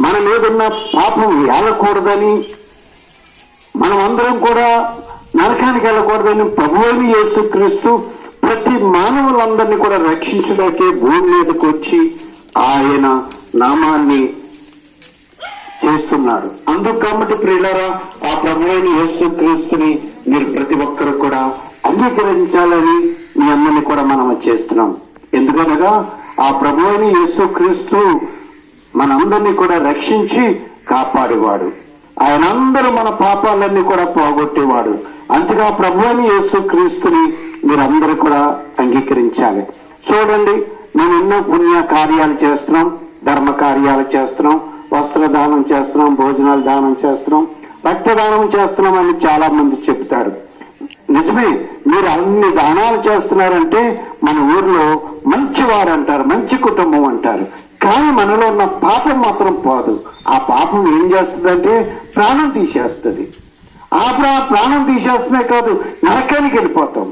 మన మీదున్న పాపం ఏలకూడదని, మనం అందరం కూడా నరకానికి వెళ్ళకూడదని ప్రభువైన యేసుక్రీస్తు ప్రతి మానవులందరినీ కూడా రక్షించడానికే భూమి మీదకి వచ్చి ఆయన నామాన్ని చేస్తున్నాడు. అందుకు కాబట్టి ప్రియులారా, ఆ ప్రభువైన యేసుక్రీస్తుని మీరు ప్రతి ఒక్కరు కూడా అంగీకరించాలని మీ అందరినీ కూడా మనం చేస్తున్నాం. ఎందుకనగా ఆ ప్రభువైన యేసుక్రీస్తు మనందరినీ కూడా రక్షించి కాపాడేవాడు. ఆయన అందరూ మన పాపాలన్నీ కూడా పోగొట్టేవాడు. అంతగా ప్రభువైన యేసుక్రీస్తుని మీరందరూ కూడా అంగీకరించాలి. చూడండి, మేము ఎన్నో పుణ్య కార్యాలు చేస్తున్నాం, ధర్మ కార్యాలు చేస్తున్నాం, వస్త్రదానం చేస్తున్నాం, భోజనాలు దానం చేస్తున్నాం, రక్తదానం చేస్తున్నాం అని చాలా మంది చెప్తారు. నిజమే, మీరు అన్ని దానాలు చేస్తున్నారంటే మన ఊర్లో మంచివారు అంటారు, మంచి కుటుంబం అంటారు. కానీ మనలో ఉన్న పాపం మాత్రం పోదు. ఆ పాపం ఏం చేస్తుందంటే ప్రాణం తీసేస్తుంది. ఆ ప్రాణం తీసేస్తమే కాదు, నరకానికి వెళ్ళిపోతాం.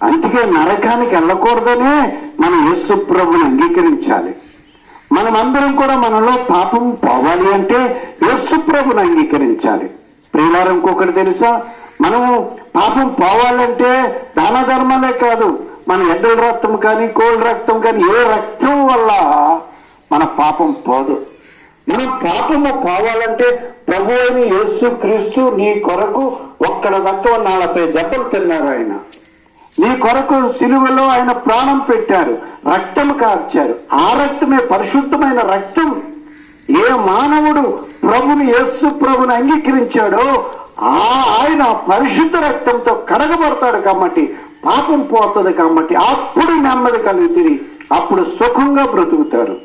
అందుకే నరకానికి వెళ్ళకూడదనే మనం యేసు ప్రభుని అంగీకరించాలి. మనమందరం కూడా మనలో పాపం పోవాలి అంటే యేసు ప్రభుని అంగీకరించాలి. ప్రియులారా, ఇంకొకటి తెలుసా, మనము పాపం పోవాలంటే దాన ధర్మాలే కాదు, మన ఎడ్డల రక్తం కానీ కోళ్ళ రక్తం కానీ ఏ రక్తం వల్ల మన పాపం పోదు. మనం పాపము పోవాలంటే ప్రభు అయిన యేసుక్రీస్తు నీ కొరకు ఒక్కడ తక్కువ 40 దెబ్బలు తిన్నారు. ఆయన నీ కొరకు సిలువలో ఆయన ప్రాణం పెట్టారు, రక్తం కార్చారు. ఆ రక్తమే పరిశుద్ధమైన రక్తం. ఏ మానవుడు ప్రభుని యేసు ప్రభుని అంగీకరించాడో ఆయన పరిశుద్ధ రక్తంతో కడగబడతాడు. కాబట్టి పాపం పోతుంది. కాబట్టి అప్పుడు నెమ్మది కలిగి అప్పుడు సుఖంగా బ్రతుకుతారు.